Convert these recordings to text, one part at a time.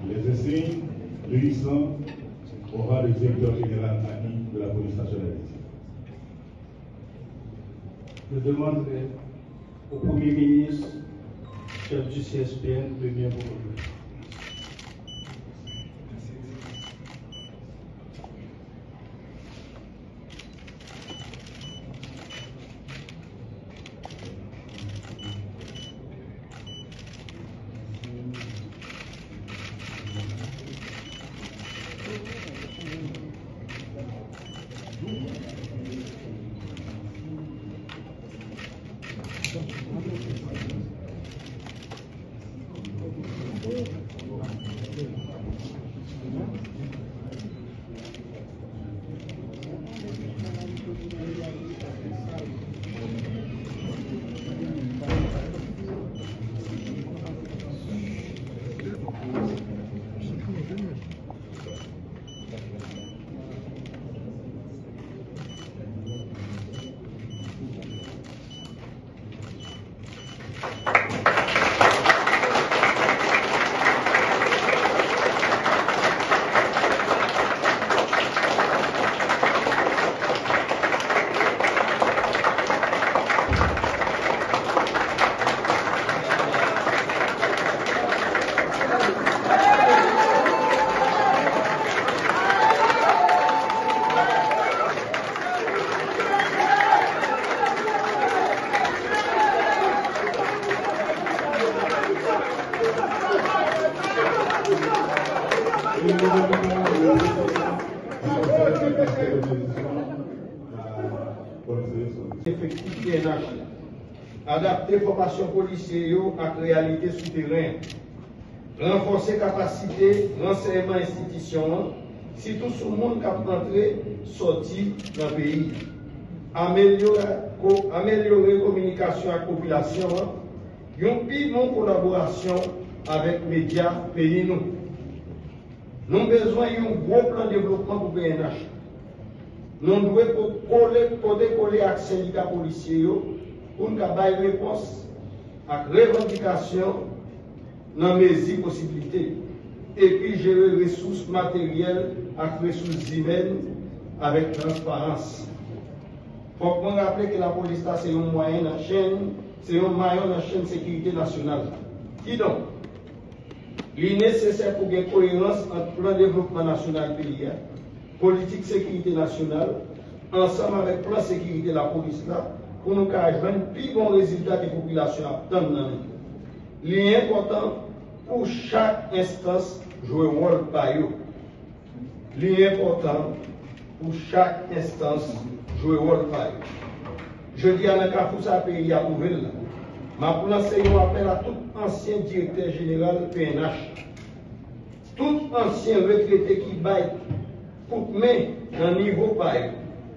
Les insignes glissant au rang de directeur général acquis de la police nationale. Je demanderai au Premier ministre, chef du CSPN, de bien vous relever. Effectif PNH, adapter formation policière à la réalité souterraine, renforcer capacité, renseignement institution, si tout le monde qui a rentré, sorti dans le pays, améliorer la communication avec la population, une plus bonne collaboration avec les médias pays. Nous avons besoin d'un gros plan de développement pour PNH. Nous devons coller avec les syndicats policiers pour nous avoir une réponse à la revendication dans mes possibilités. Et puis gérer les ressources matérielles et les ressources humaines avec transparence. Il faut qu'on rappelle que la police c'est un moyen dans la chaîne, c'est un maillon dans la chaîne de sécurité nationale. Qui donc? Il est nécessaire pour une cohérence entre le plan de développement national pays, politique sécurité nationale, ensemble avec le plan sécurité de la police là, pour nous avoir un plus bon résultat des populations attendent. Il est important pour chaque instance jouer un rôle par eux. Il est important pour chaque instance jouer un rôle par eux. Je dis à la Kafoussa pays à ouvrir là. Ma pour lancer un appel à tout ancien directeur général PNH, tout ancien retraité qui baille pour mettre dans un niveau pareil,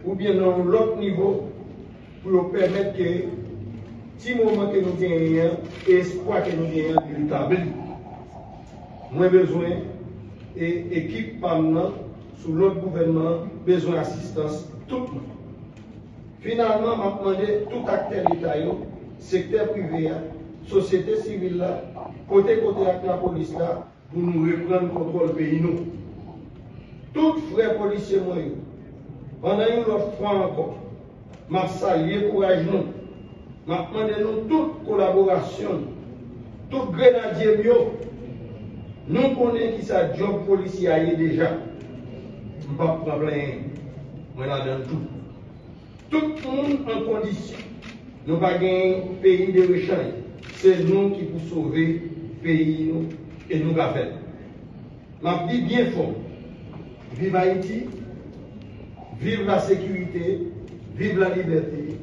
ou bien dans l'autre niveau, pour permettre que, si moment que nous gagnons, espoir que nous gagnons, il établit. Moins besoin, et équipe permanente, sous l'autre gouvernement, besoin d'assistance, tout le monde. Finalement, je demandé tout acteur d'État, secteur privé, société civile, côté avec la police, là, pour nous reprendre le contrôle du pays. Tous frères policiers, pendant une autre fois encore, je salue courage nous. Je demande toute collaboration, tout grenadier, nous connaissons qui ça job policier est déjà. Je ne pas problème, moi là dans tout. Tout le monde en condition. Nous n'avons pas un pays de rechange. C'est nous qui pouvons sauver le pays et nous l'avons fait. Je dis bien fort. Vive Haïti, vive la sécurité, vive la liberté,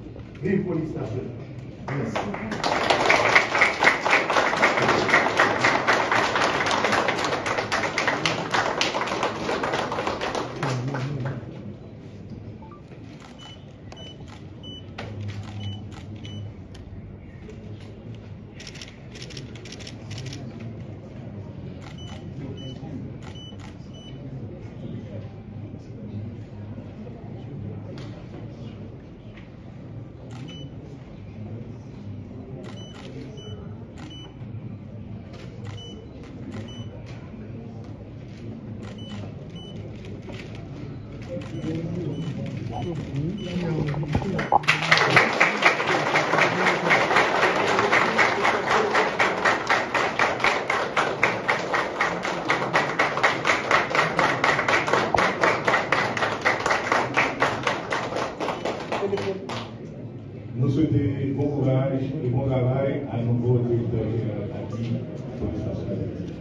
vive la police nationale. Merci. Nous souhaitons bon courage et bon travail à nouveau directeur général Tati pour les stations d'Haïti.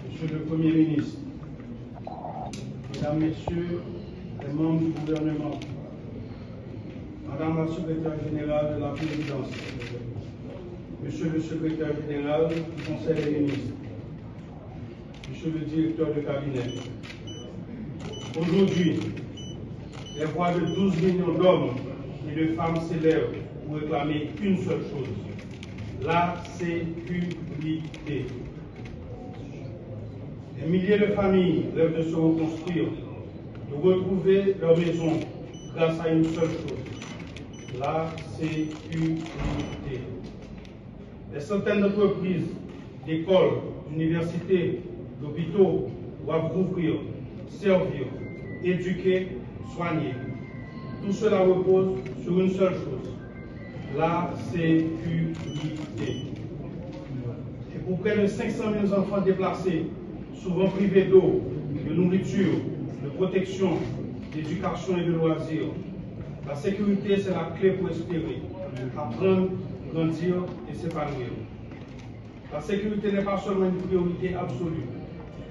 Monsieur le Premier ministre, Mesdames, Messieurs les membres du gouvernement, Madame la secrétaire générale de la présidence, Monsieur le secrétaire général du Conseil des ministres, Monsieur le directeur de cabinet, aujourd'hui, les voix de 12 millions d'hommes et de femmes s'élèvent pour réclamer une seule chose, la sécurité. Des milliers de familles rêvent de se reconstruire, de retrouver leur maison grâce à une seule chose, la sécurité. Des centaines d'entreprises, d'écoles, d'universités, d'hôpitaux doivent rouvrir, servir, éduquer, soigner. Tout cela repose sur une seule chose, la sécurité. Et pour près de 500 000 enfants déplacés, souvent privés d'eau, de nourriture, de protection, d'éducation et de loisirs, la sécurité, c'est la clé pour espérer, apprendre, grandir et s'épanouir. La sécurité n'est pas seulement une priorité absolue,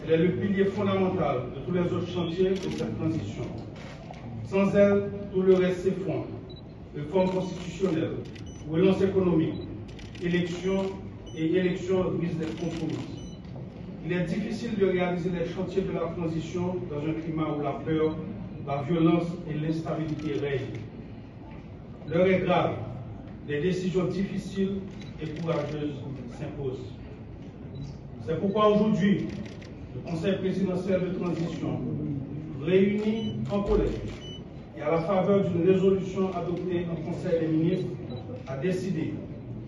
elle est le pilier fondamental de tous les autres chantiers de cette transition. Sans elle, tout le reste s'effondre. Réforme constitutionnelle, relance économique, élections risquent d'être compromises. Il est difficile de réaliser les chantiers de la transition dans un climat où la peur, la violence et l'instabilité règnent. L'heure est grave, des décisions difficiles et courageuses s'imposent. C'est pourquoi aujourd'hui, le Conseil présidentiel de transition, réuni en collège et à la faveur d'une résolution adoptée en Conseil des ministres, a décidé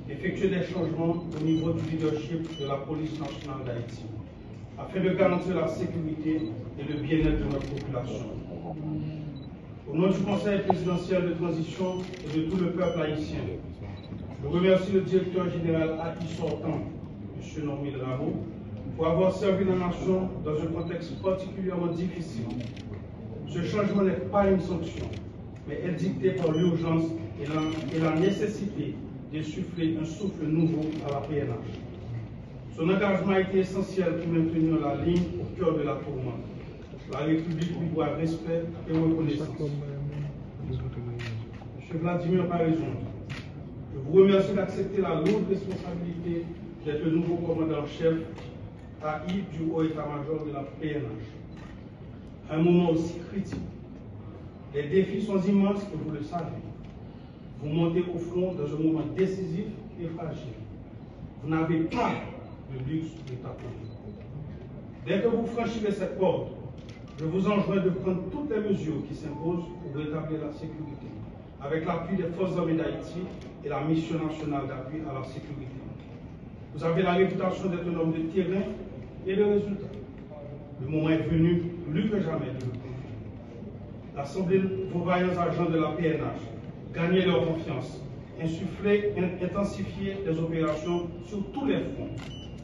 d'effectuer des changements au niveau du leadership de la police nationale d'Haïti, afin de garantir la sécurité et le bien-être de notre population. Au nom du Conseil présidentiel de transition et de tout le peuple haïtien, je remercie le directeur général haïti sortant, M. Normil Rameau, pour avoir servi la nation dans un contexte particulièrement difficile. Ce changement n'est pas une sanction, mais est dicté par l'urgence et la nécessité d'insuffler un souffle nouveau à la PNH. Son engagement a été essentiel pour maintenir la ligne au cœur de la tourmente. La République lui doit respect et reconnaissance. M. Vladimir Paraison, je vous remercie d'accepter la lourde responsabilité d'être le nouveau commandant-chef AI du haut état-major de la PNH. À un moment aussi critique, les défis sont immenses et vous le savez. Vous montez au front dans un moment décisif et fragile. Vous n'avez pas le luxe de tâtonner. Dès que vous franchirez cette porte, je vous enjoins de prendre toutes les mesures qui s'imposent pour rétablir la sécurité, avec l'appui des forces armées d'Haïti et la mission nationale d'appui à la sécurité. Vous avez la réputation d'être un homme de terrain et de résultats. Le moment est venu, plus que jamais, de le prouver. Rassembler vos vaillants agents de la PNH, gagner leur confiance, insuffler, intensifier les opérations sur tous les fronts,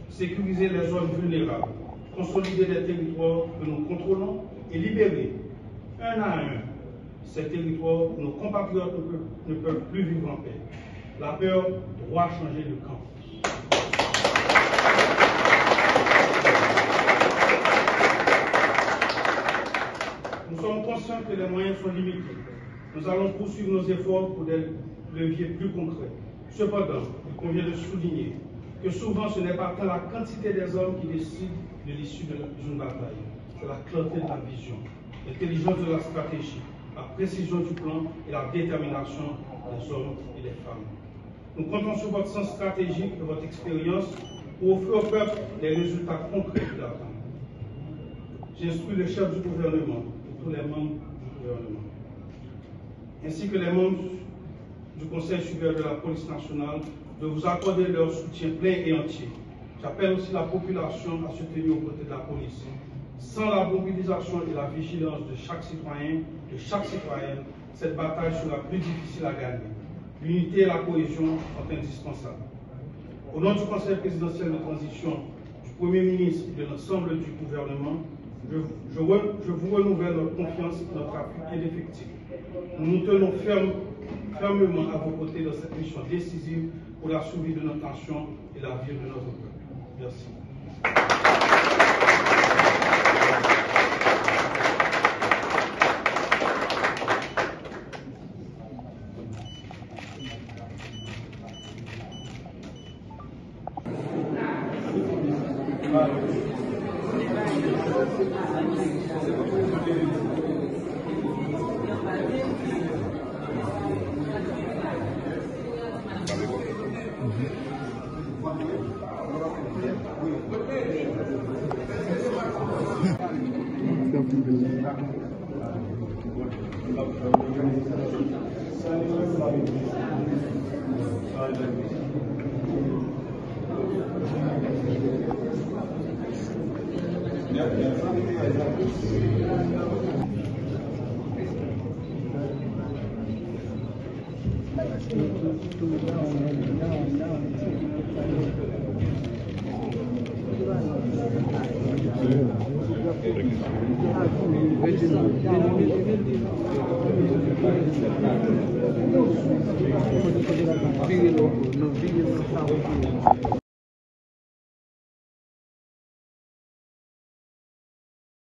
sécuriser les zones vulnérables, consolider les territoires que nous contrôlons et libérer, un à un, ces territoires où nos compatriotes ne peuvent plus vivre en paix. La peur doit changer de camp. conscients que les moyens sont limités. Nous allons poursuivre nos efforts pour des leviers plus concrets. Cependant, il convient de souligner que souvent ce n'est pas tant la quantité des hommes qui décide de l'issue d'une bataille, c'est la clarté de la vision, l'intelligence de la stratégie, la précision du plan et la détermination des hommes et des femmes. Nous comptons sur votre sens stratégique et votre expérience pour offrir au peuple les résultats concrets qu'il attend. J'instruis le chef du gouvernement et tous les membres du gouvernement, ainsi que les membres du Conseil supérieur de la police nationale, de vous accorder leur soutien plein et entier. J'appelle aussi la population à se tenir aux côtés de la police. Sans la mobilisation et la vigilance de chaque citoyen, de chaque citoyenne, cette bataille sera plus difficile à gagner. L'unité et la cohésion sont indispensables. Au nom du Conseil présidentiel de transition, du Premier ministre et de l'ensemble du gouvernement, je vous renouvelle notre confiance et notre appui d'effectifs. Nous nous tenons fermement à vos côtés dans cette mission décisive pour la survie de notre nation et l'avenir de notre peuple. Merci. No,